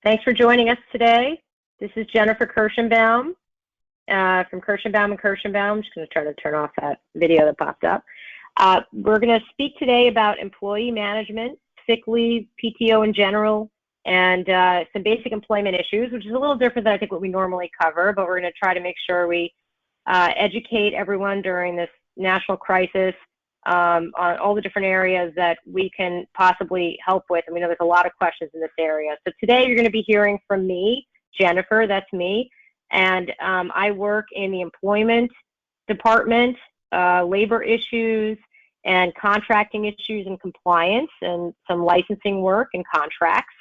Thanks for joining us today. This is Jennifer Kirschenbaum from Kirschenbaum and Kirschenbaum. I'm just going to try to turn off that video that popped up. We're going to speak today about employee management, sick leave, PTO in general, and some basic employment issues, which is a little different than I think what we normally cover, but we're going to try to make sure we educate everyone during this national crisis on all the different areas that we can possibly help with. And we know there's a lot of questions in this area. So today you're going to be hearing from me, Jennifer, that's me, and I work in the employment department, labor issues and contracting issues and compliance, and some licensing work and contracts.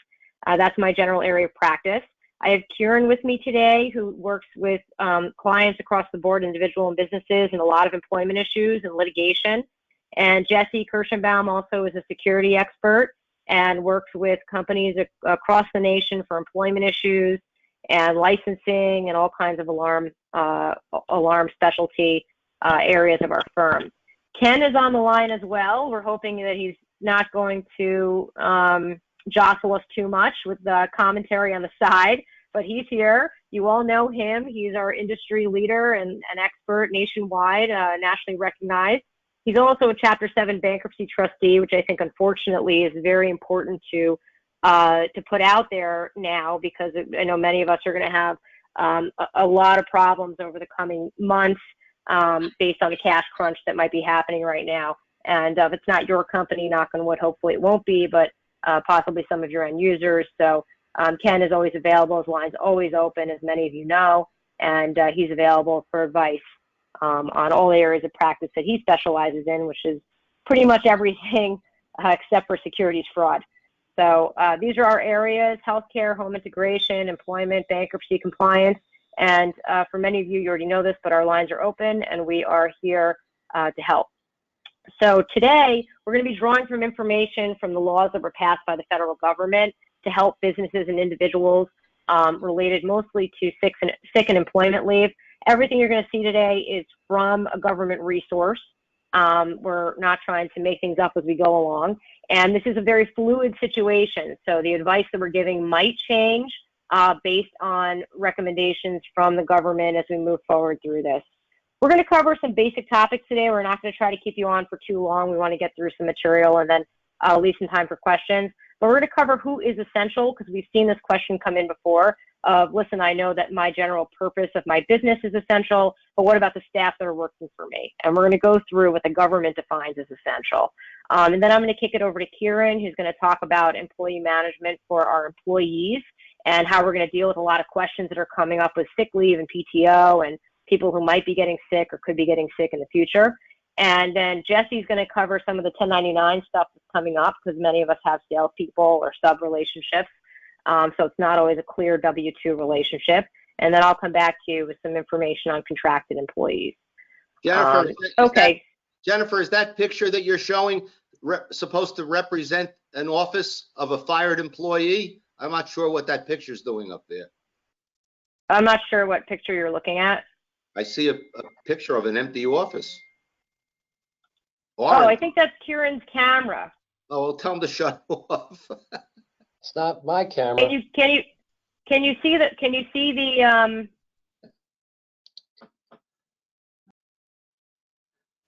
That's my general area of practice. I have Kieran with me today, who works with clients across the board, individual and businesses, and a lot of employment issues and litigation. And Jesse Kirschenbaum also is a security expert and works with companies across the nation for employment issues and licensing and all kinds of alarm specialty areas of our firm. Ken is on the line as well. We're hoping that he's not going to jostle us too much with the commentary on the side, but he's here. You all know him. He's our industry leader and an expert nationwide, nationally recognized. He's also a Chapter 7 bankruptcy trustee, which I think unfortunately is very important to put out there now, because I know many of us are going to have a lot of problems over the coming months based on the cash crunch that might be happening right now. And if it's not your company, knock on wood, hopefully it won't be, but possibly some of your end users. So Ken is always available. His line's always open, as many of you know, and he's available for advice on all areas of practice that he specializes in, which is pretty much everything except for securities fraud. So these are our areas: healthcare, home integration, employment, bankruptcy, compliance. And for many of you, you already know this, but our lines are open and we are here to help. So today, we're going to be drawing from information from the laws that were passed by the federal government to help businesses and individuals related mostly to sick and employment leave. Everything you're going to see today is from a government resource. We're not trying to make things up as we go along. And this is a very fluid situation. So the advice that we're giving might change based on recommendations from the government as we move forward through this. We're going to cover some basic topics today. We're not going to try to keep you on for too long. We want to get through some material and then leave some time for questions. But we're going to cover who is essential, because we've seen this question come in before. Listen, I know that my general purpose of my business is essential, but what about the staff that are working for me? And we're going to go through what the government defines as essential. And then I'm going to kick it over to Kieran, who's going to talk about employee management for our employees and how we're going to deal with a lot of questions that are coming up with sick leave and PTO and people who might be getting sick or could be getting sick in the future. And then Jesse's going to cover some of the 1099 stuff that's coming up, because many of us have salespeople or sub relationships. So it's not always a clear W-2 relationship. And then I'll come back to you with some information on contracted employees. Jennifer, okay. Jennifer, is that picture that you're showing supposed to represent an office of a fired employee? I'm not sure what that picture's doing up there. I'm not sure what picture you're looking at. I see a picture of an empty office. Oh, I think that's Kieran's camera. Oh, well, tell him to shut off. It's not my camera. Can you see the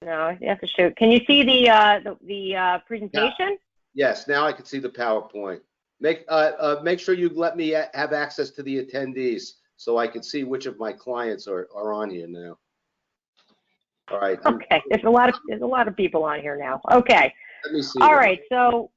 no, you have to show. Can you see the presentation? Yes, now I can see the PowerPoint. Make sure you let me have access to the attendees so I can see which of my clients are on here now. All right. Okay, there's a lot of people on here now. Okay. Let me see. All right. So,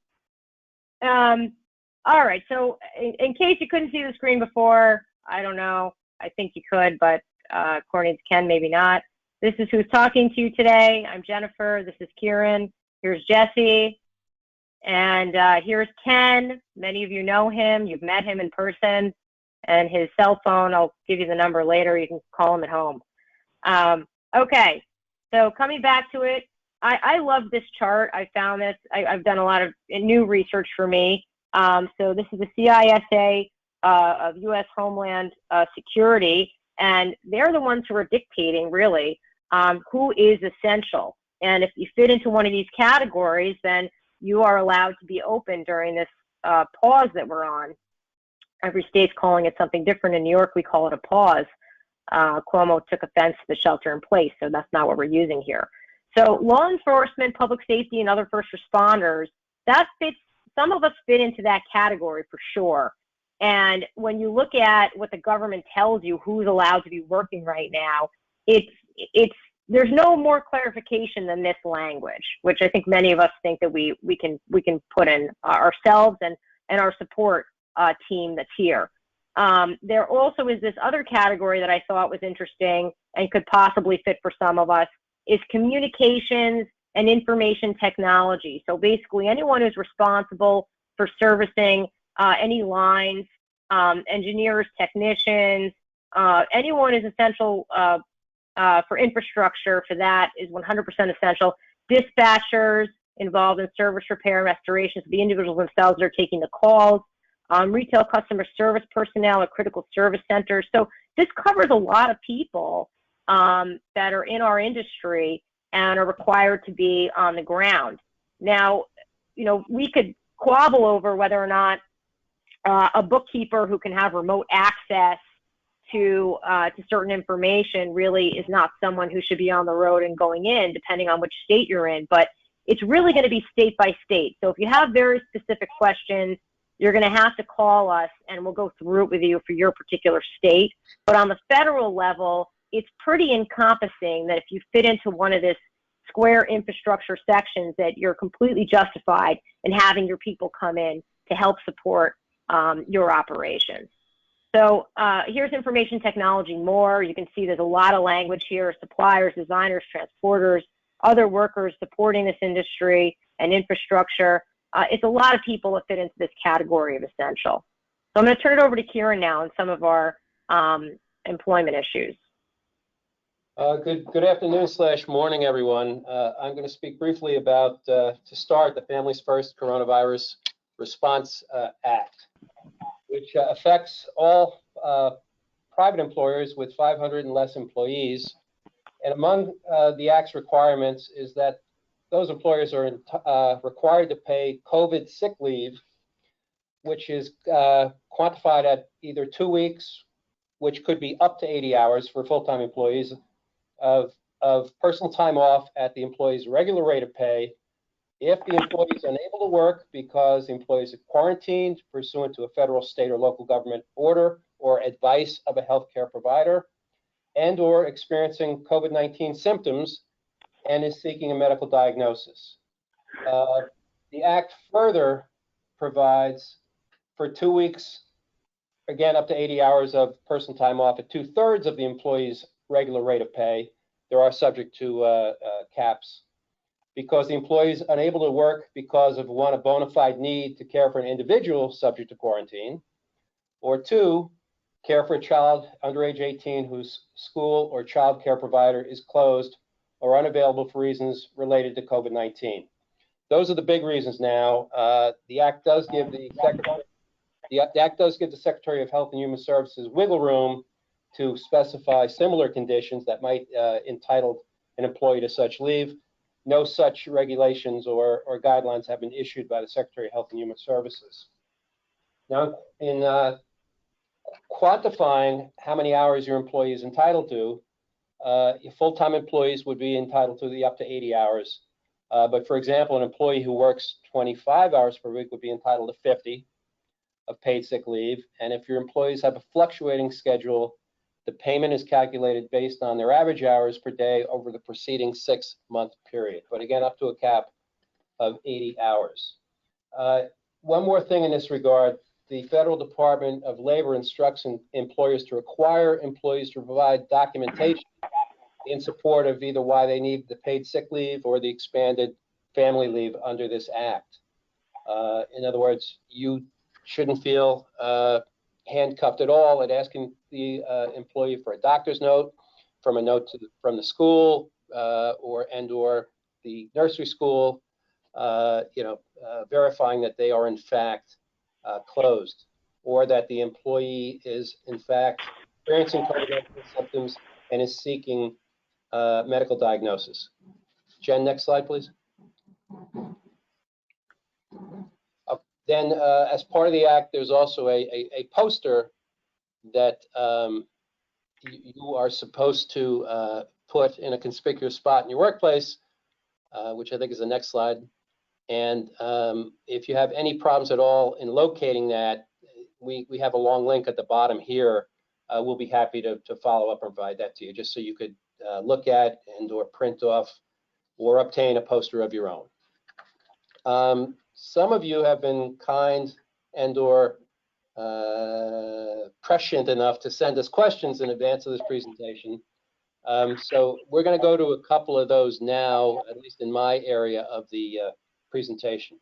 all right. So, in case you couldn't see the screen before, I don't know. I think you could, but according to Ken, maybe not. This is who's talking to you today. I'm Jennifer. This is Kieran. Here's Jesse. And here's Ken. Many of you know him. You've met him in person. And his cell phone, I'll give you the number later. You can call him at home. Okay. So coming back to it, I love this chart. I found this. I've done a lot of new research for me. So this is the CISA of U.S. Homeland Security, and they're the ones who are dictating, really, who is essential. And if you fit into one of these categories, then you are allowed to be open during this pause that we're on. every state's calling it something different. In New York, we call it a pause. Cuomo took offense to the shelter in place, so that's not what we're using here. So law enforcement, public safety, and other first responders, that fits, some of us fit into that category for sure. And when you look at what the government tells you who's allowed to be working right now, there's no more clarification than this language, which I think many of us think that we can put in ourselves and our support team that's here. There also is this other category that I thought was interesting and could possibly fit for some of us, is communications and information technology. So basically anyone who's responsible for servicing any lines, engineers, technicians, anyone who's essential for infrastructure for that is 100% essential. Dispatchers involved in service repair and restoration, so the individuals themselves are taking the calls. Retail customer service personnel at critical service centers. So this covers a lot of people that are in our industry and are required to be on the ground. Now, we could quabble over whether or not a bookkeeper who can have remote access to certain information really is not someone who should be on the road and going in, depending on which state you're in. But it's really going to be state by state. So if you have very specific questions, you're going to have to call us and we'll go through it with you for your particular state. But on the federal level, it's pretty encompassing that if you fit into one of this square infrastructure sections, that you're completely justified in having your people come in to help support your operations. So here's information technology more. You can see there's a lot of language here: suppliers, designers, transporters, other workers supporting this industry and infrastructure. It's a lot of people that fit into this category of essential. So I'm going to turn it over to Kieran now on some of our employment issues. Good afternoon / morning, everyone. I'm going to speak briefly about, to start, the Families First Coronavirus Response Act, which affects all private employers with 500 and less employees. And among the Act's requirements is that those employers are required to pay COVID sick leave, which is quantified at either 2 weeks, which could be up to 80 hours for full-time employees, of personal time off at the employee's regular rate of pay if the employee is unable to work because the employee is quarantined pursuant to a federal, state, or local government order or advice of a healthcare provider, and or experiencing COVID-19 symptoms and is seeking a medical diagnosis. The Act further provides for 2 weeks, again up to 80 hours of personal time off at 2/3 of the employee's regular rate of pay. There are subject to caps. Because the employee is unable to work because of, one, a bona fide need to care for an individual subject to quarantine, or two, care for a child under age 18 whose school or child care provider is closed or unavailable for reasons related to COVID-19. Those are the big reasons now. The Act does give the Secretary of Health and Human Services wiggle room to specify similar conditions that might entitle an employee to such leave. No such regulations or guidelines have been issued by the Secretary of Health and Human Services. Now, in quantifying how many hours your employee is entitled to, full-time employees would be entitled to up to 80 hours. But for example, an employee who works 25 hours per week would be entitled to 50 of paid sick leave. And if your employees have a fluctuating schedule, the payment is calculated based on their average hours per day over the preceding 6-month period, but again, up to a cap of 80 hours. One more thing in this regard, the Federal Department of Labor instructs employers to require employees to provide documentation in support of either why they need the paid sick leave or the expanded family leave under this Act. In other words, you shouldn't feel handcuffed at all at asking the employee for a doctor's note, from a note from the school or the nursery school, verifying that they are in fact closed, or that the employee is in fact experiencing COVID-19 symptoms and is seeking medical diagnosis. Jen, next slide, please. Then, as part of the act, there's also a poster that you are supposed to put in a conspicuous spot in your workplace, which I think is the next slide. And if you have any problems at all in locating that, we have a long link at the bottom here. We'll be happy to follow up and provide that to you, just so you could look at and or print off or obtain a poster of your own. Some of you have been kind and or prescient enough to send us questions in advance of this presentation. So we're going to go to a couple of those now, at least in my area of the presentation.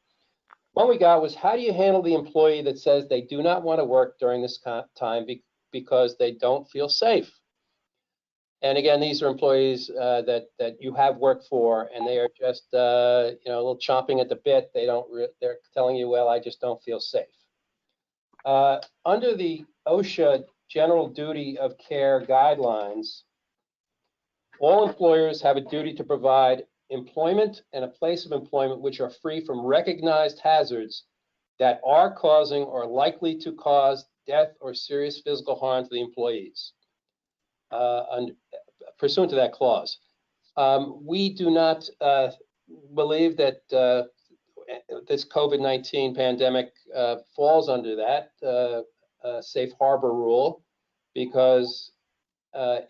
One we got was, how do you handle the employee that says they do not want to work during this time because they don't feel safe? And again, these are employees that you have worked for, and they are just a little chomping at the bit. They're telling you, well, I just don't feel safe. Under the OSHA General Duty of Care guidelines, all employers have a duty to provide employment and a place of employment which are free from recognized hazards that are causing or likely to cause death or serious physical harm to the employees, pursuant to that clause. We do not believe that this COVID-19 pandemic falls under that safe harbor rule, because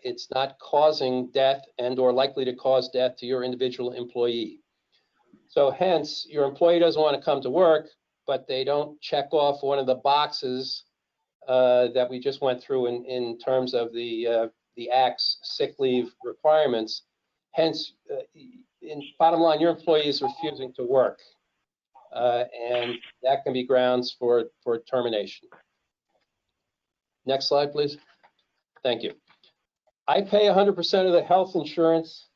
it's not causing death and or likely to cause death to your individual employee. So hence, your employee doesn't want to come to work, but they don't check off one of the boxes that we just went through in terms of the Act's sick leave requirements. Hence, in bottom line, your employee is refusing to work, and that can be grounds for termination. Next slide, please. Thank you. I pay 100% of the health insurance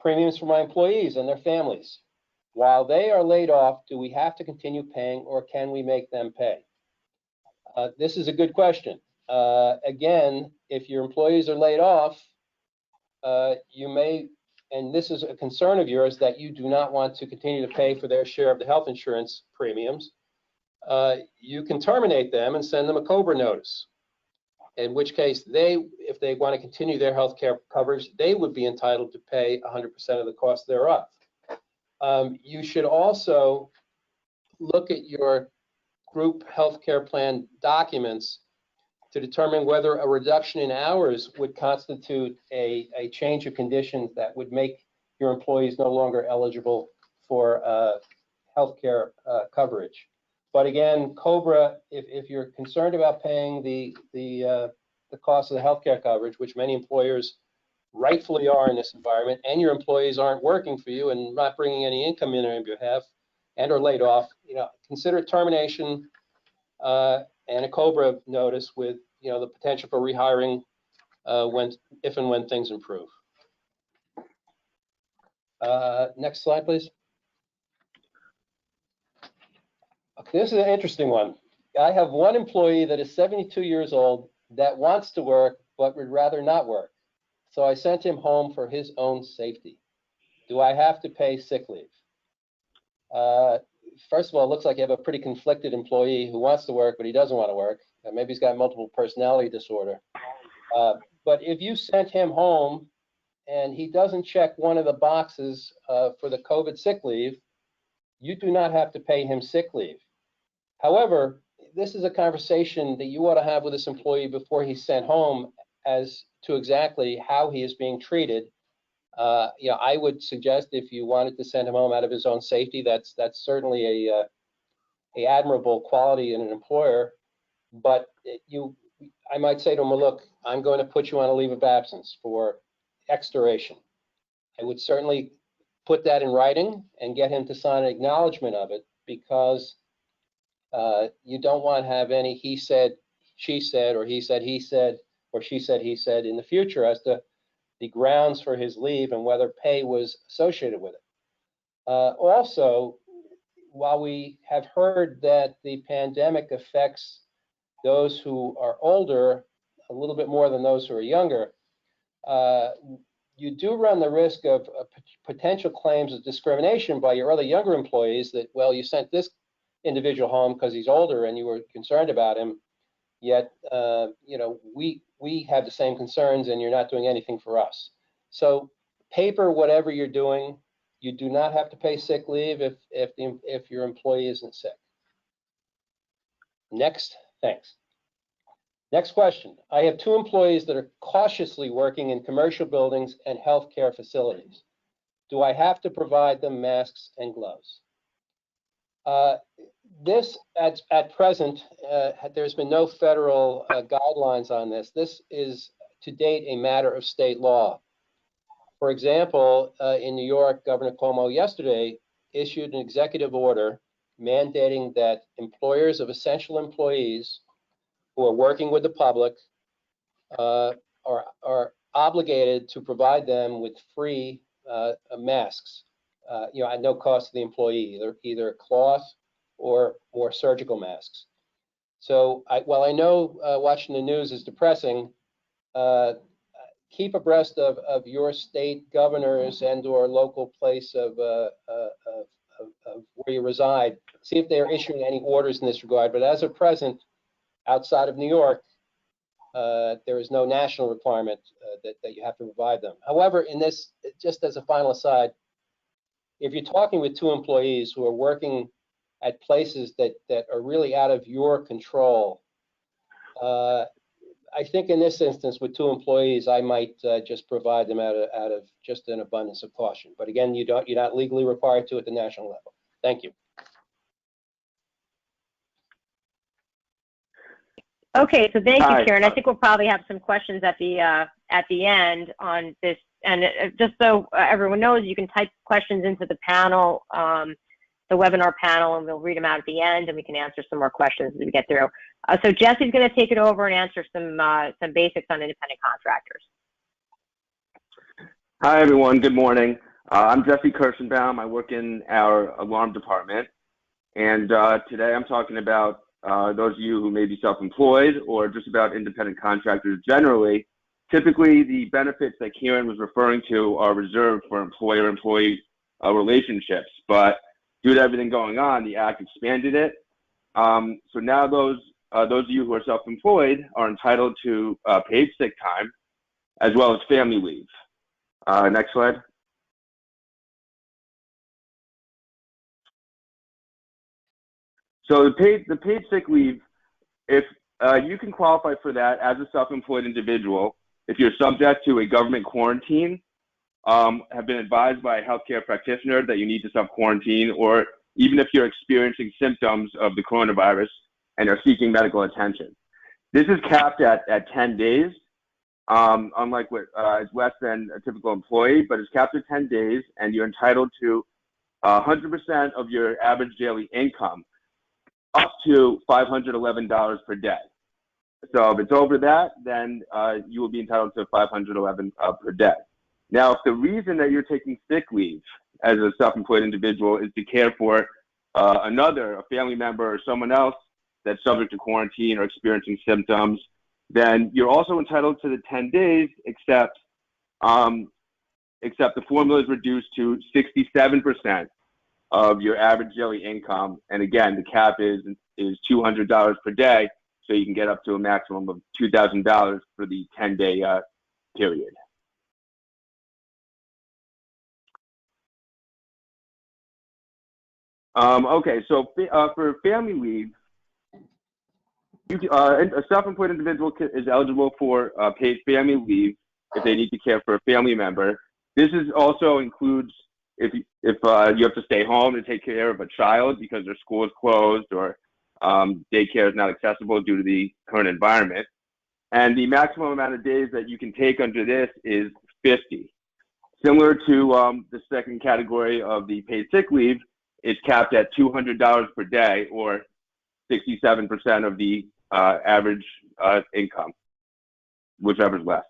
premiums for my employees and their families. While they are laid off, do we have to continue paying, or can we make them pay? This is a good question. Again, if your employees are laid off, you may, and this is a concern of yours, that you do not want to continue to pay for their share of the health insurance premiums, you can terminate them and send them a COBRA notice. In which case, if they want to continue their health care coverage, they would be entitled to pay 100% of the cost thereof. You should also look at your group health care plan documents to determine whether a reduction in hours would constitute a change of conditions that would make your employees no longer eligible for health care coverage. But again, COBRA, if you're concerned about paying the cost of the healthcare coverage, which many employers rightfully are in this environment, and your employees aren't working for you and not bringing any income in on your behalf and are laid off, consider termination and a COBRA notice with the potential for rehiring if and when things improve. Next slide, please. This is an interesting one. I have one employee that is 72 years old that wants to work but would rather not work. So I sent him home for his own safety. Do I have to pay sick leave? First of all, it looks like you have a pretty conflicted employee who wants to work but he doesn't want to work. Maybe he's got multiple personality disorder. But if you sent him home and he doesn't check one of the boxes for the COVID sick leave, you do not have to pay him sick leave. However, this is a conversation that you ought to have with this employee before he's sent home as to exactly how he is being treated. I would suggest if you wanted to send him home out of his own safety, that's certainly a admirable quality in an employer. But I might say to him, well, look, I'm going to put you on a leave of absence for X duration. I would certainly put that in writing and get him to sign an acknowledgement of it, because you don't want to have any he said, she said, or he said, he said, or she said, he said in the future as to the grounds for his leave and whether pay was associated with it. Also, while we have heard that the pandemic affects those who are older a little bit more than those who are younger, you do run the risk of potential claims of discrimination by your other younger employees that, well, you sent this individual home because he's older and you were concerned about him. Yet, we have the same concerns and you're not doing anything for us. So paper whatever you're doing. You do not have to pay sick leave if your employee isn't sick. Next, thanks. Next question. I have 2 employees that are cautiously working in commercial buildings and healthcare facilities. Do I have to provide them masks and gloves? This, at present, there's been no federal guidelines on this. This is, to date, a matter of state law. For example, in New York, Governor Cuomo yesterday issued an executive order mandating that employers of essential employees who are working with the public are obligated to provide them with free masks, at no cost to the employee, either cloth or surgical masks. So while I know watching the news is depressing, keep abreast of your state governors and or local place of where you reside. See if they're issuing any orders in this regard. But as of present, outside of New York, there is no national requirement that you have to provide them. However, in this, just as a final aside, if you're talking with 2 employees who are working at places that are really out of your control, I think in this instance with 2 employees, I might just provide them out of just an abundance of caution. But again, you're not legally required to at the national level. Thank you. Okay, so thank you, Hi. Karen. I think we'll probably have some questions at the end on this. And just so everyone knows, you can type questions into the panel, the webinar panel, and we'll read them out at the end, and we can answer some more questions as we get through. So Jesse's going to take it over and answer some basics on independent contractors. Hi, everyone. Good morning. I'm Jesse Kirschenbaum. I work in our alarm department. And today I'm talking about those of you who may be self-employed or just about independent contractors generally. Typically, the benefits that Karen was referring to are reserved for employer-employee relationships. But due to everything going on, the Act expanded it. So now those of you who are self-employed are entitled to paid sick time as well as family leave. Next slide. So the paid sick leave, if you can qualify for that as a self-employed individual, if you're subject to a government quarantine, have been advised by a healthcare practitioner that you need to self-quarantine, or even if you're experiencing symptoms of the coronavirus and are seeking medical attention. This is capped at 10 days, unlike what it's less than a typical employee, but it's capped at 10 days, and you're entitled to 100% of your average daily income, up to $511 per day. So if it's over that, then you will be entitled to $511 per day. Now, if the reason that you're taking sick leave as a self-employed individual is to care for a family member or someone else that's subject to quarantine or experiencing symptoms, then you're also entitled to the 10 days, except the formula is reduced to 67% of your average daily income. And again, the cap is $200 per day, so you can get up to a maximum of $2,000 for the 10-day period. Okay, so for family leave, a self-employed individual is eligible for paid family leave if they need to care for a family member. This also includes if you have to stay home to take care of a child because their school is closed or daycare is not accessible due to the current environment. And the maximum amount of days that you can take under this is 50. Similar to the second category of the paid sick leave, it's capped at $200 per day, or 67% of the average income, whichever's left.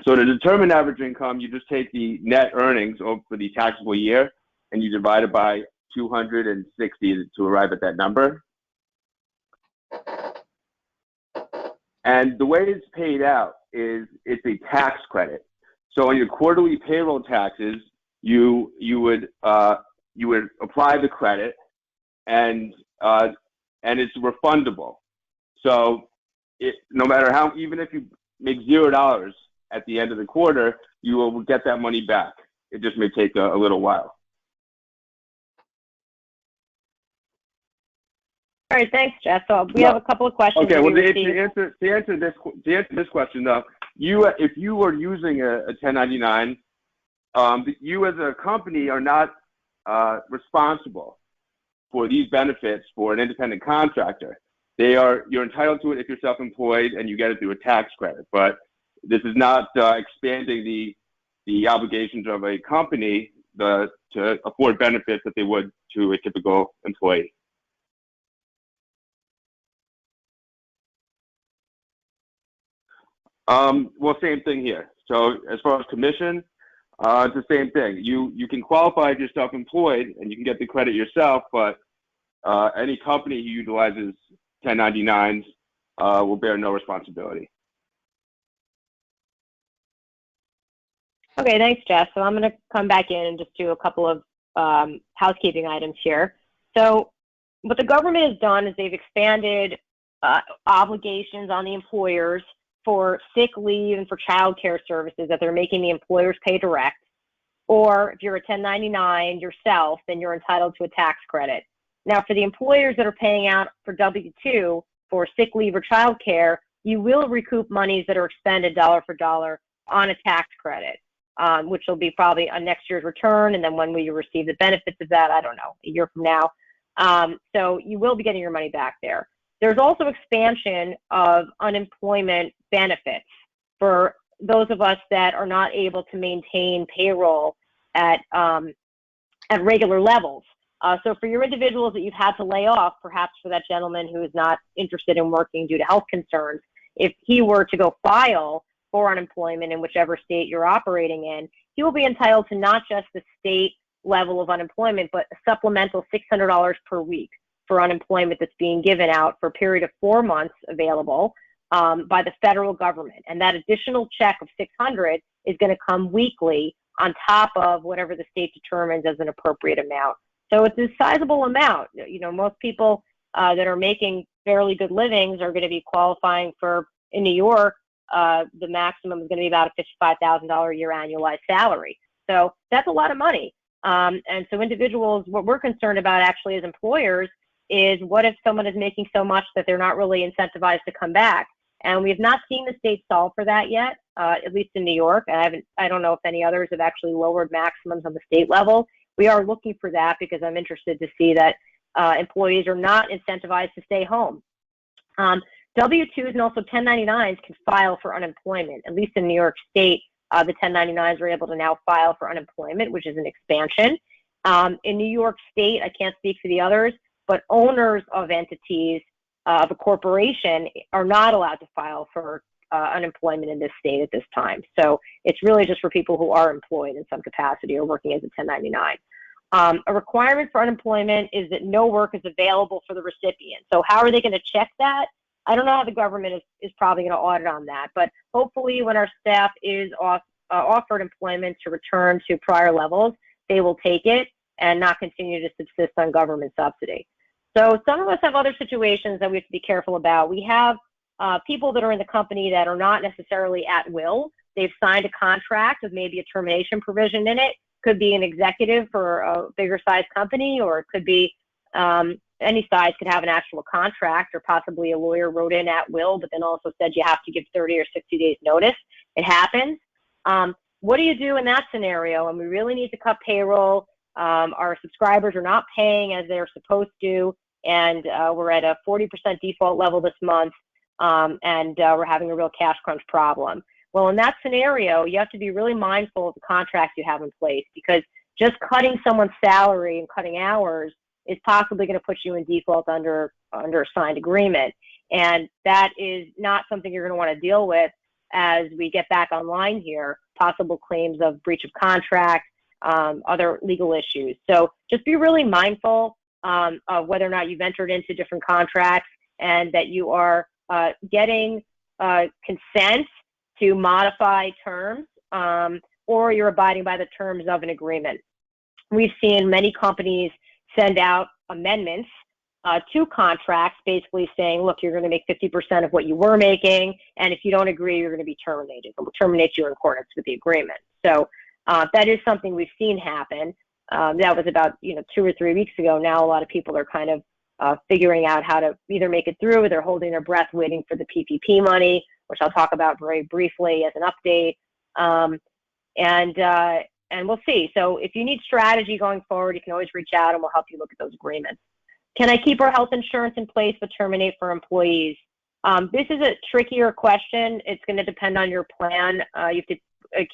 So to determine average income, you just take the net earnings for the taxable year, and you divide it by 260 to arrive at that number. And the way it's paid out is it's a tax credit. So on your quarterly payroll taxes, you would apply the credit, and and it's refundable. So no matter how, even if you make $0 at the end of the quarter, you will get that money back. It just may take a little while. All right, thanks, Jeff. So we have a couple of questions. Okay, well, to answer this question, though, if you were using a 1099, you as a company are not responsible for these benefits for an independent contractor. You're entitled to it if you're self-employed and you get it through a tax credit. But this is not expanding the obligations of a company to afford benefits that they would to a typical employee. Well, same thing here. So as far as commission, it's the same thing. You can qualify if you're self-employed and you can get the credit yourself, but any company who utilizes 1099s will bear no responsibility. Okay, thanks, Jeff. So I'm going to come back in and just do a couple of housekeeping items here. So what the government has done is they've expanded obligations on the employers for sick leave and for child care services that they're making the employers pay direct. Or if you're a 1099 yourself, then you're entitled to a tax credit. Now, for the employers that are paying out for W-2 for sick leave or child care, you will recoup monies that are expended dollar for dollar on a tax credit, which will be probably on next year's return. And then when will you receive the benefits of that? I don't know, a year from now. So you will be getting your money back there. There's also expansion of unemployment benefits for those of us that are not able to maintain payroll at regular levels. So for your individuals that you've had to lay off, perhaps for that gentleman who is not interested in working due to health concerns, if he were to go file for unemployment in whichever state you're operating in, he will be entitled to not just the state level of unemployment, but a supplemental $600 per week for unemployment that's being given out for a period of 4 months available by the federal government. And that additional check of $600 is going to come weekly on top of whatever the state determines as an appropriate amount. So it's a sizable amount. You know, most people that are making fairly good livings are going to be qualifying for, in New York, the maximum is going to be about a $55,000 a year annualized salary. So that's a lot of money. And so individuals, what we're concerned about actually as employers is what if someone is making so much that they're not really incentivized to come back? And we have not seen the state solve for that yet, at least in New York. I don't know if any others have actually lowered maximums on the state level. We are looking for that because I'm interested to see that employees are not incentivized to stay home. W-2s and also 1099s can file for unemployment. At least in New York State, the 1099s are able to now file for unemployment, which is an expansion. In New York State, I can't speak for the others, but owners of entities of a corporation are not allowed to file for unemployment in this state at this time. So it's really just for people who are employed in some capacity or working as a 1099. A requirement for unemployment is that no work is available for the recipient. So how are they going to check that? I don't know how the government is probably going to audit on that, but hopefully when our staff is offered employment to return to prior levels, they will take it and not continue to subsist on government subsidy. So some of us have other situations that we have to be careful about. We have people that are in the company that are not necessarily at will. They've signed a contract with maybe a termination provision in it. Could be an executive for a bigger size company, or it could be any size could have an actual contract, or possibly a lawyer wrote in at will, but then also said you have to give 30 or 60 days notice. It happens. What do you do in that scenario? And we really need to cut payroll. Our subscribers are not paying as they're supposed to, and we're at a 40% default level this month, and we're having a real cash crunch problem. Well, in that scenario, you have to be really mindful of the contracts you have in place, because just cutting someone's salary and cutting hours is possibly going to put you in default under a signed agreement. And that is not something you're going to want to deal with as we get back online here, possible claims of breach of contract, other legal issues. So just be really mindful of whether or not you've entered into different contracts and that you are getting consent to modify terms, or you're abiding by the terms of an agreement. We've seen many companies send out amendments two contracts, basically saying, look, you're going to make 50% of what you were making, and if you don't agree, you're going to be terminated. We'll terminate you in accordance with the agreement. So that is something we've seen happen. That was about 2 or 3 weeks ago. Now a lot of people are kind of figuring out how to either make it through, or they're holding their breath waiting for the PPP money, which I'll talk about very briefly as an update. And we'll see. So if you need strategy going forward, you can always reach out and we'll help you look at those agreements. Can I keep our health insurance in place but terminate for employees? This is a trickier question. It's going to depend on your plan.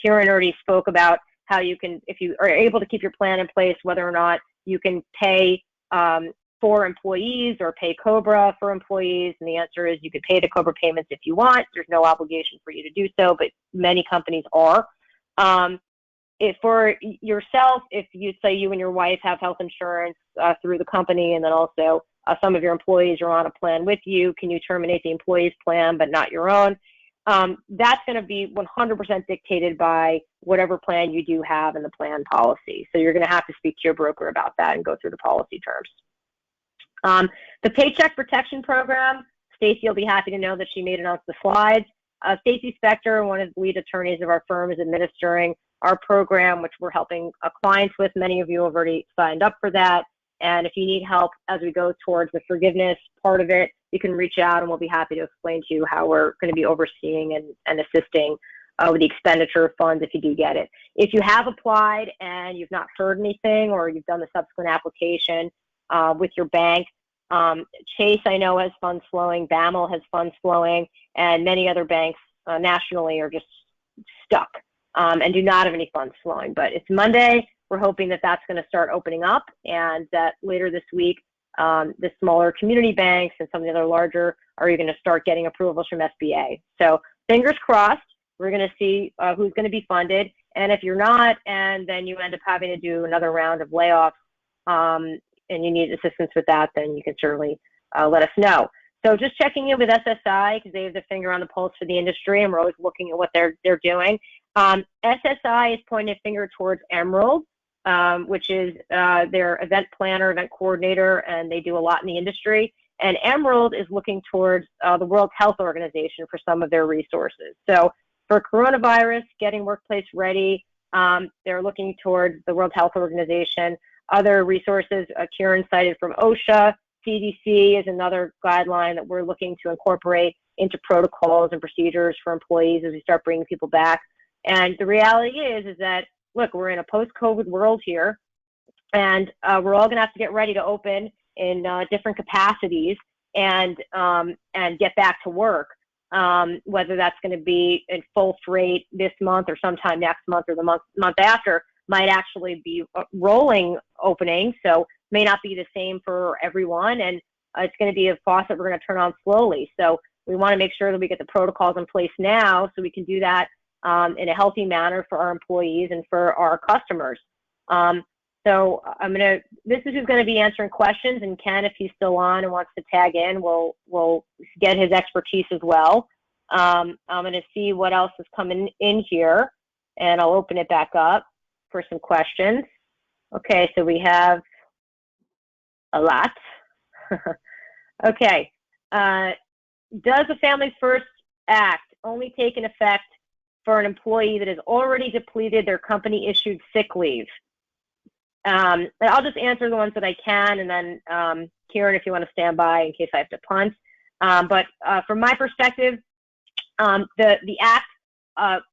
Kieran already spoke about how you can, if you are able to keep your plan in place, whether or not you can pay for employees or pay COBRA for employees. And the answer is you could pay the COBRA payments if you want. There's no obligation for you to do so, but many companies are. If for yourself, if you say you and your wife have health insurance through the company, and then also some of your employees are on a plan with you, can you terminate the employee's plan but not your own? That's going to be 100% dictated by whatever plan you do have in the plan policy. So you're going to have to speak to your broker about that and go through the policy terms. The Paycheck Protection Program, Stacy will be happy to know that she made it onto the slides. Stacy Spector, one of the lead attorneys of our firm, is administering our program, which we're helping clients with. Many of you have already signed up for that. And if you need help as we go towards the forgiveness part of it, you can reach out and we'll be happy to explain to you how we're going to be overseeing and assisting with the expenditure of funds if you do get it. If you have applied and you've not heard anything, or you've done the subsequent application with your bank, Chase, I know, has funds flowing, BAML has funds flowing, and many other banks nationally are just stuck and do not have any funds flowing. But it's Monday. We're hoping that that's going to start opening up, and that later this week, the smaller community banks and some of the other larger are going to start getting approvals from SBA. So fingers crossed, we're going to see who's going to be funded. And if you're not, and then you end up having to do another round of layoffs, and you need assistance with that, then you can certainly let us know. So just checking in with SSI, because they have the finger on the pulse for the industry, and we're always looking at what they're doing. SSI is pointing a finger towards Emerald, which is their event planner, event coordinator, and they do a lot in the industry. And Emerald is looking towards the World Health Organization for some of their resources. So for coronavirus, getting workplace ready, they're looking towards the World Health Organization. Other resources, Kieran cited from OSHA, CDC is another guideline that we're looking to incorporate into protocols and procedures for employees as we start bringing people back. And the reality is that, look, we're in a post-COVID world here, and we're all going to have to get ready to open in different capacities and get back to work, whether that's going to be in full freight this month or sometime next month or the month after. Might actually be rolling opening, so may not be the same for everyone, and it's going to be a faucet we're going to turn on slowly. So we want to make sure that we get the protocols in place now so we can do that in a healthy manner for our employees and for our customers. So this is who's going to be answering questions, and Ken, if he's still on and wants to tag in, we'll get his expertise as well. I'm going to see what else is coming in here, and I'll open it back up for some questions. Okay, so we have a lot. Okay, does the Families First Act only take in effect for an employee that has already depleted their company-issued sick leave? I'll just answer the ones that I can, and then Kieran, if you want to stand by in case I have to punt. But from my perspective, the Act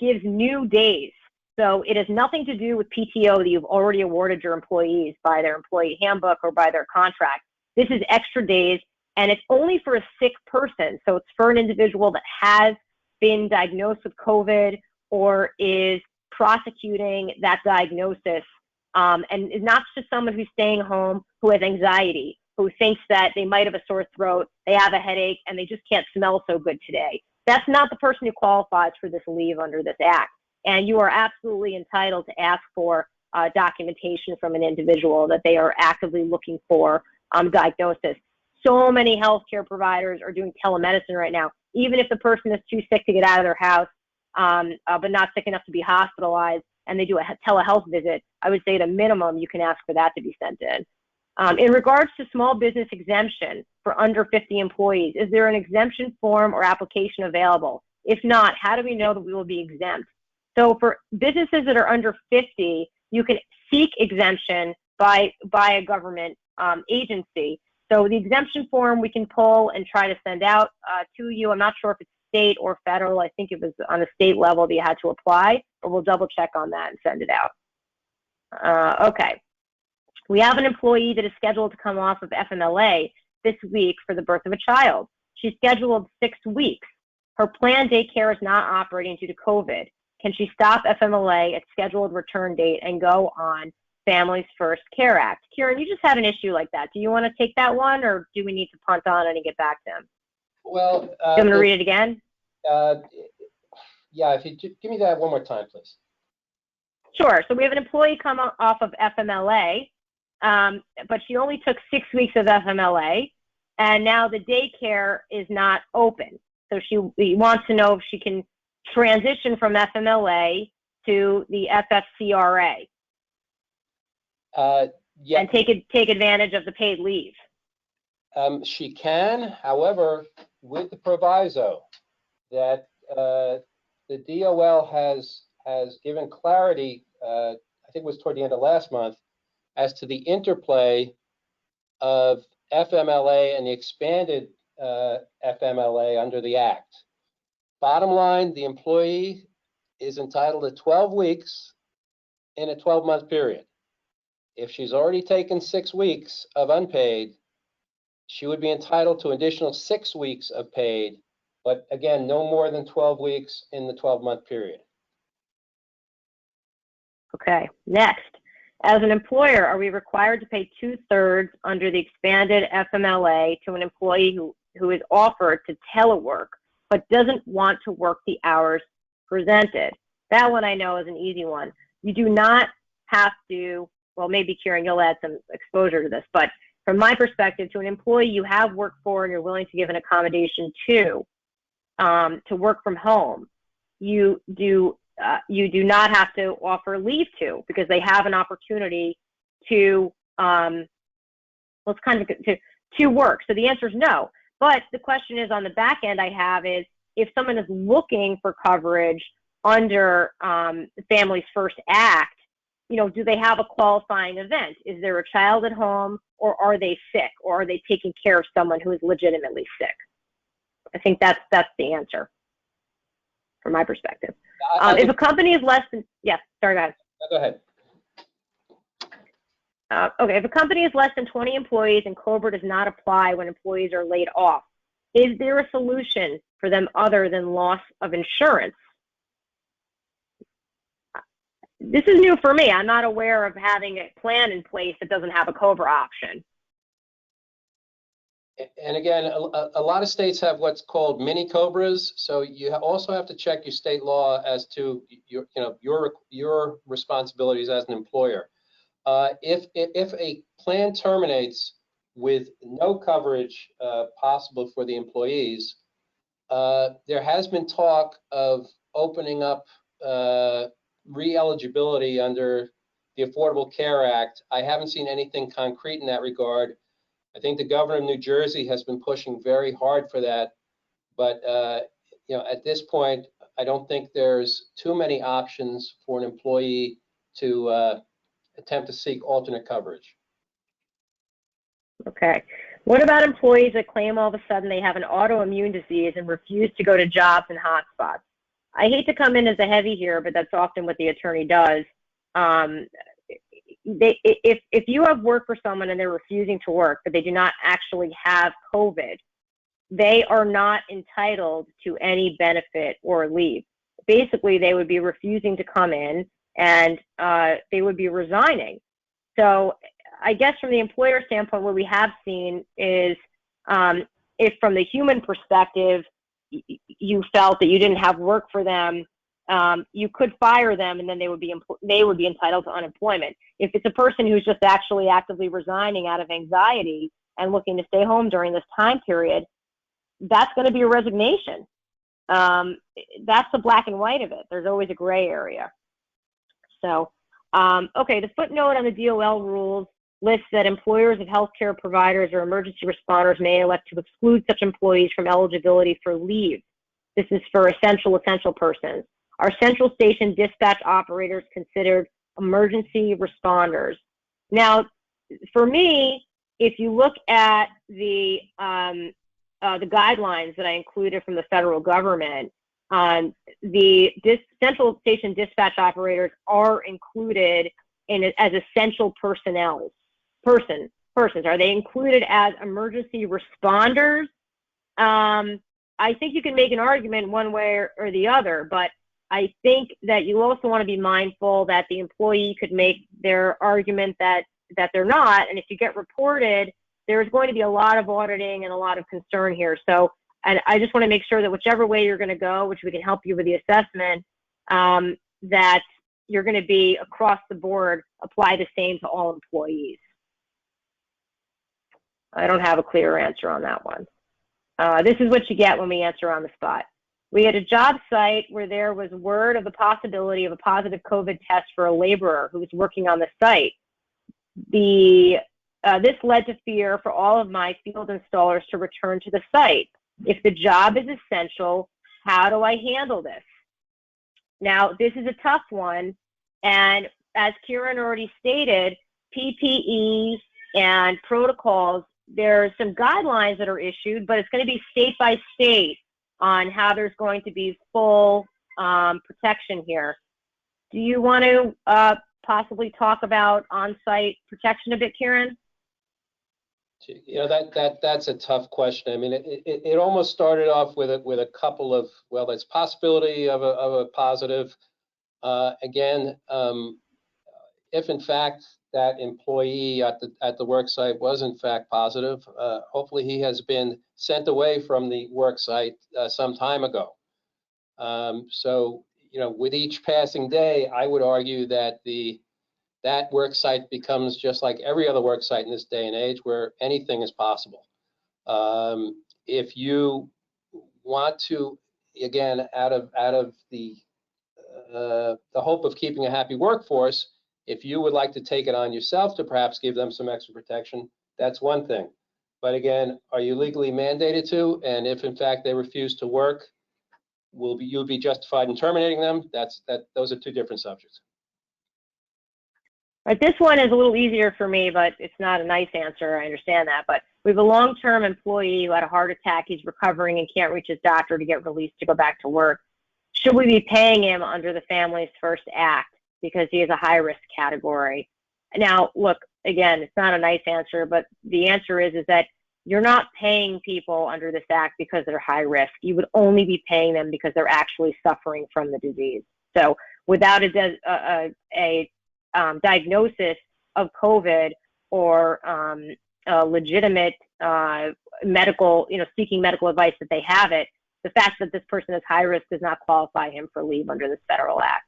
gives new days. So it has nothing to do with PTO that you've already awarded your employees by their employee handbook or by their contract. This is extra days, and it's only for a sick person. So it's for an individual that has been diagnosed with COVID or is prosecuting that diagnosis, and is not just someone who's staying home who has anxiety, who thinks that they might have a sore throat, they have a headache, and they just can't smell so good today. That's not the person who qualifies for this leave under this Act. And you are absolutely entitled to ask for documentation from an individual that they are actively looking for diagnosis. So many healthcare providers are doing telemedicine right now. Even if the person is too sick to get out of their house, but not sick enough to be hospitalized, and they do a telehealth visit, I would say at a minimum you can ask for that to be sent in. In regards to small business exemption for under 50 employees, is there an exemption form or application available? If not, how do we know that we will be exempt? So for businesses that are under 50, you can seek exemption by a government agency. So the exemption form we can pull and try to send out to you. I'm not sure if it's state or federal. I think it was on a state level that you had to apply, but we'll double check on that and send it out. Okay. We have an employee that is scheduled to come off of FMLA this week for the birth of a child. She's scheduled 6 weeks. Her planned daycare is not operating due to COVID. Can she stop FMLA at scheduled return date and go on Families First Care Act? Kieran, you just had an issue like that. Do you want to take that one, or do we need to punt on it and get back to him? Well, I'm going to read it again. Yeah, if you give me that one more time, please. Sure. So we have an employee come off of FMLA, but she only took 6 weeks of FMLA, and now the daycare is not open. So he wants to know if she can transition from FMLA to the FFCRA. Yeah. And take advantage of the paid leave. She can, however, with the proviso that the DOL has given clarity, I think it was toward the end of last month, as to the interplay of FMLA and the expanded FMLA under the Act. Bottom line, the employee is entitled to 12 weeks in a 12-month period. If she's already taken 6 weeks of unpaid, she would be entitled to an additional 6 weeks of paid, but again, no more than 12 weeks in the 12-month period. Okay, next. As an employer, are we required to pay 2/3 under the expanded FMLA to an employee who is offered to telework but doesn't want to work the hours presented? That one I know is an easy one. You do not have to, well, maybe Kieran, you'll add some exposure to this, but from my perspective, to an employee you have worked for and you're willing to give an accommodation to work from home, you do not have to offer leave to, because they have an opportunity to to work. So the answer is no. But the question is, on the back end I have is, if someone is looking for coverage under the Families First Act, do they have a qualifying event? Is there a child at home, or are they sick, or are they taking care of someone who is legitimately sick? I think that's the answer from my perspective. If a company is less than, yes, sorry, guys. Go ahead. Okay, if a company is less than 20 employees and COBRA does not apply when employees are laid off, is there a solution for them other than loss of insurance? This is new for me. I'm not aware of having a plan in place that doesn't have a COBRA option. And again, a lot of states have what's called mini COBRAs, so you also have to check your state law as to your responsibilities as an employer. If a plan terminates with no coverage possible for the employees, there has been talk of opening up re-eligibility under the Affordable Care Act. I haven't seen anything concrete in that regard. I think the governor of New Jersey has been pushing very hard for that, but at this point, I don't think there's too many options for an employee to attempt to seek alternate coverage. Okay. What about employees that claim all of a sudden they have an autoimmune disease and refuse to go to jobs in hotspots? I hate to come in as a heavy here, but that's often what the attorney does. If you have work for someone and they're refusing to work, but they do not actually have COVID, they are not entitled to any benefit or leave. Basically, they would be refusing to come in, and they would be resigning. So I guess from the employer standpoint, what we have seen is if from the human perspective, you felt that you didn't have work for them, you could fire them, and then they would be entitled to unemployment. If it's a person who's just actually actively resigning out of anxiety and looking to stay home during this time period, that's going to be a resignation. That's the black and white of it. There's always a gray area. So, okay, the footnote on the DOL rules lists that employers of healthcare providers or emergency responders may elect to exclude such employees from eligibility for leave. This is for essential persons. Are central station dispatch operators considered emergency responders? Now, for me, if you look at the guidelines that I included from the federal government, the central station dispatch operators are included as essential persons. Are they included as emergency responders? I think you can make an argument one way or the other, but I think that you also want to be mindful that the employee could make their argument that they're not, and if you get reported, there's going to be a lot of auditing and a lot of concern here. So, and I just want to make sure that whichever way you're going to go, which we can help you with the assessment, that you're going to be across the board, apply the same to all employees. I don't have a clear answer on that one. This is what you get when we answer on the spot. We had a job site where there was word of the possibility of a positive COVID test for a laborer who was working on the site. This led to fear for all of my field installers to return to the site. If the job is essential, how do I handle this? Now, this is a tough one, and as Kieran already stated, PPE and protocols, there's some guidelines that are issued, but it's going to be state by state on how there's going to be full protection here. Do you want to possibly talk about on-site protection a bit, Kieran? You know, that's a tough question. I mean, it almost started off with a couple of, well, there's possibility of a positive. Again, if in fact that employee at the work site was in fact positive, hopefully he has been sent away from the work site some time ago. So, you know, with each passing day, I would argue that that work site becomes just like every other work site in this day and age where anything is possible. If you want to, again, out of the hope of keeping a happy workforce, if you would like to take it on yourself to perhaps give them some extra protection, that's one thing. But again, are you legally mandated to? And if in fact they refuse to work, you'll be justified in terminating them? Those are two different subjects. Right, this one is a little easier for me, but it's not a nice answer. I understand that. But we have a long-term employee who had a heart attack. He's recovering and can't reach his doctor to get released to go back to work. Should we be paying him under the Families First Act because he is a high-risk category? Now, look, again, it's not a nice answer, but the answer is that you're not paying people under this act because they're high risk. You would only be paying them because they're actually suffering from the disease. So without a diagnosis of COVID or a legitimate medical, seeking medical advice that they have it, the fact that this person is high risk does not qualify him for leave under this federal act.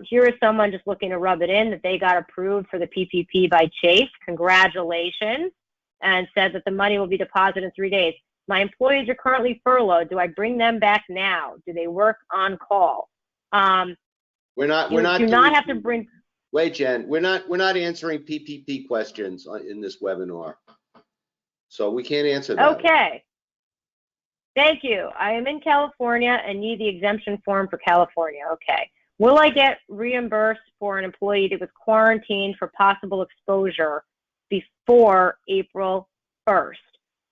Here is someone just looking to rub it in that they got approved for the PPP by Chase. Congratulations. And said that the money will be deposited in 3 days. My employees are currently furloughed. Do I bring them back now? Do they work on call? We're not have to bring. Wait, Jen, we're not answering PPP questions in this webinar. So we can't answer that. Okay. Thank you. I am in California and need the exemption form for California. Okay. Will I get reimbursed for an employee that was quarantined for possible exposure before April 1st?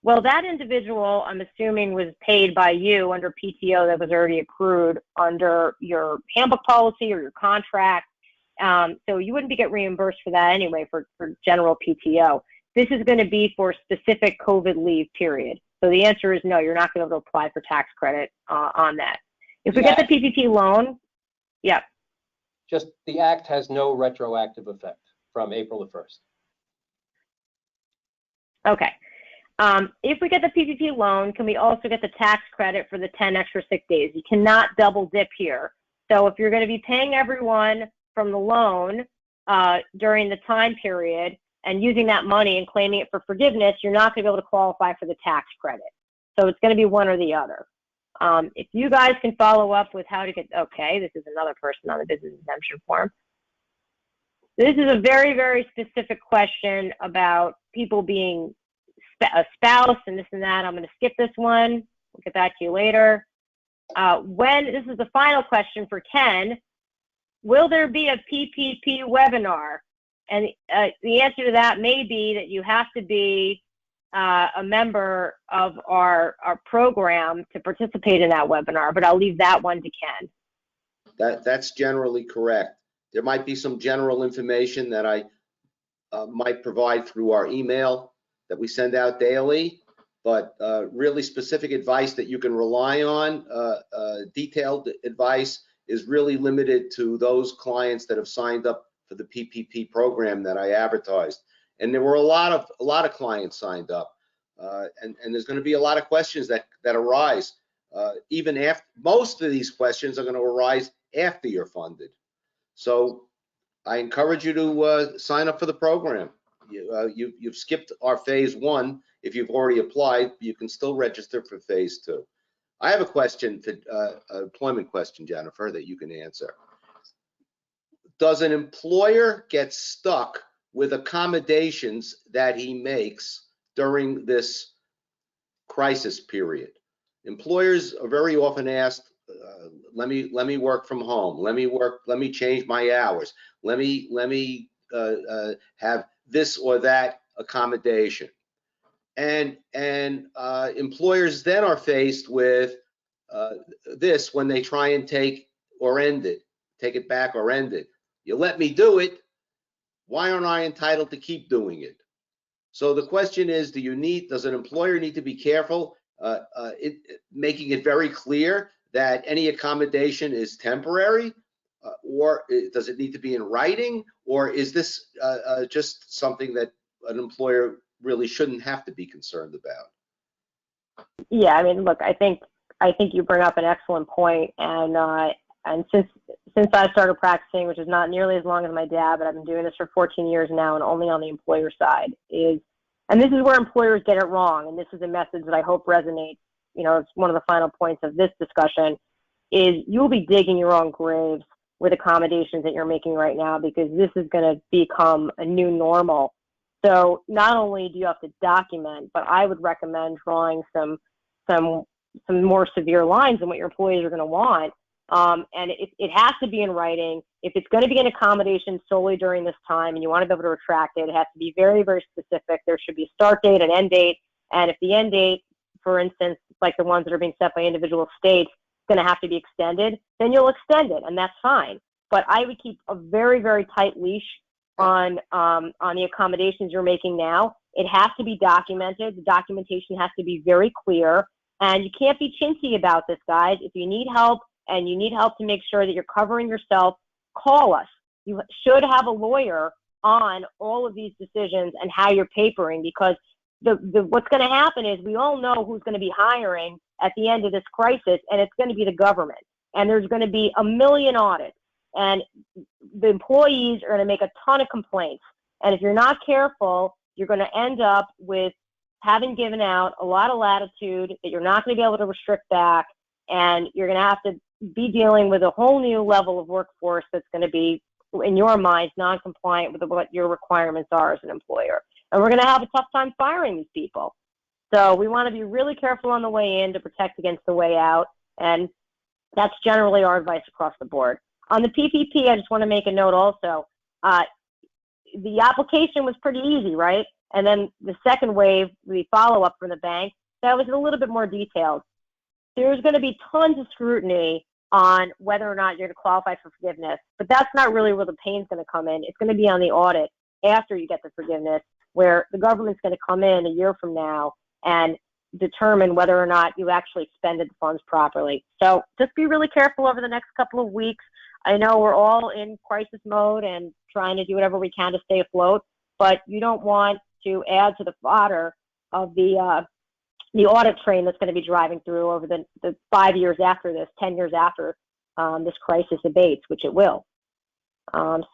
Well, that individual, I'm assuming, was paid by you under PTO that was already accrued under your handbook policy or your contract. So you wouldn't get reimbursed for that anyway for general PTO. This is going to be for specific COVID leave period. So the answer is no, you're not going to be able to apply for tax credit on that. If we get the PPP loan, yeah. Just the act has no retroactive effect from April the 1st. Okay. If we get the PPP loan, can we also get the tax credit for the 10 extra sick days? You cannot double dip here. So if you're going to be paying everyone from the loan during the time period and using that money and claiming it for forgiveness, you're not going to be able to qualify for the tax credit. So it's going to be one or the other. If you guys can follow up with how to get, okay, this is another person on the business exemption form. This is a very, very specific question about people being a spouse and this and that. I'm going to skip this one. We'll get back to you later. This is the final question for Ken. Will there be a PPP webinar? And the answer to that may be that you have to be a member of our program to participate in that webinar, but I'll leave that one to Ken. That's generally correct. There might be some general information that I might provide through our email that we send out daily, but really specific advice that you can rely on, detailed advice, is really limited to those clients that have signed up for the PPP program that I advertised. And there were a lot of clients signed up, and there's going to be a lot of questions that arise. Even after, most of these questions are going to arise after you're funded. So I encourage you to sign up for the program. You've skipped our phase 1. If you've already applied, you can still register for phase 2. I have a question, an employment question, Jennifer, that you can answer. Does an employer get stuck with accommodations that he makes during this crisis period? Employers are very often asked, let me work from home. Let me change my hours. Let me have this or that accommodation. And employers then are faced with this when they try and take it back or end it. You let me do it. Why aren't I entitled to keep doing it? So the question is, does an employer need to be careful making it very clear that any accommodation is temporary, or does it need to be in writing, or is this just something that an employer really shouldn't have to be concerned about? Yeah, I mean, look, I think you bring up an excellent point, and since I started practicing, which is not nearly as long as my dad, but I've been doing this for 14 years now, and only on the employer side, and this is where employers get it wrong, and this is a message that I hope resonates. You know, it's one of the final points of this discussion, is you'll be digging your own graves with accommodations that you're making right now, because this is going to become a new normal. So not only do you have to document, but I would recommend drawing some more severe lines on what your employees are going to want. And it has to be in writing. If it's going to be an accommodation solely during this time and you want to be able to retract it, it has to be very, very specific. There should be a start date, an end date. And if the end date, for instance, like the ones that are being set by individual states, is going to have to be extended, then you'll extend it, and that's fine. But I would keep a very, very tight leash on the accommodations you're making now. It has to be documented. The documentation has to be very clear. And you can't be chintzy about this, guys. If you need help, and you need help to make sure that you're covering yourself, call us. You should have a lawyer on all of these decisions and how you're papering, because what's going to happen is we all know who's going to be hiring at the end of this crisis, and it's going to be the government. And there's going to be a million audits, and the employees are going to make a ton of complaints. And if you're not careful, you're going to end up with having given out a lot of latitude that you're not going to be able to restrict back, and you're going to have to be dealing with a whole new level of workforce that's going to be, in your minds, non-compliant with what your requirements are as an employer. And we're going to have a tough time firing these people. So we want to be really careful on the way in to protect against the way out. And that's generally our advice across the board. On the PPP, I just want to make a note also. The application was pretty easy, right? And then the second wave, the follow-up from the bank, that was a little bit more detailed. There's going to be tons of scrutiny on whether or not you're going to qualify for forgiveness, but that's not really where the pain's going to come in. It's going to be on the audit after you get the forgiveness, where the government's going to come in a year from now and determine whether or not you actually expended the funds properly. So just be really careful over the next couple of weeks. I know we're all in crisis mode and trying to do whatever we can to stay afloat, but you don't want to add to the fodder of the audit train that's going to be driving through over the 5 years after this, 10 years after this crisis abates, which it will.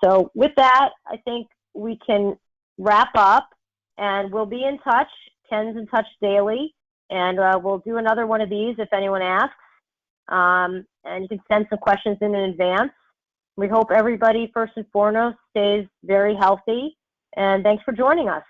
So with that, I think we can wrap up, and we'll be in touch. Ken's in touch daily, and we'll do another one of these if anyone asks. And you can send some questions in advance. We hope everybody, first and foremost, stays very healthy. And thanks for joining us.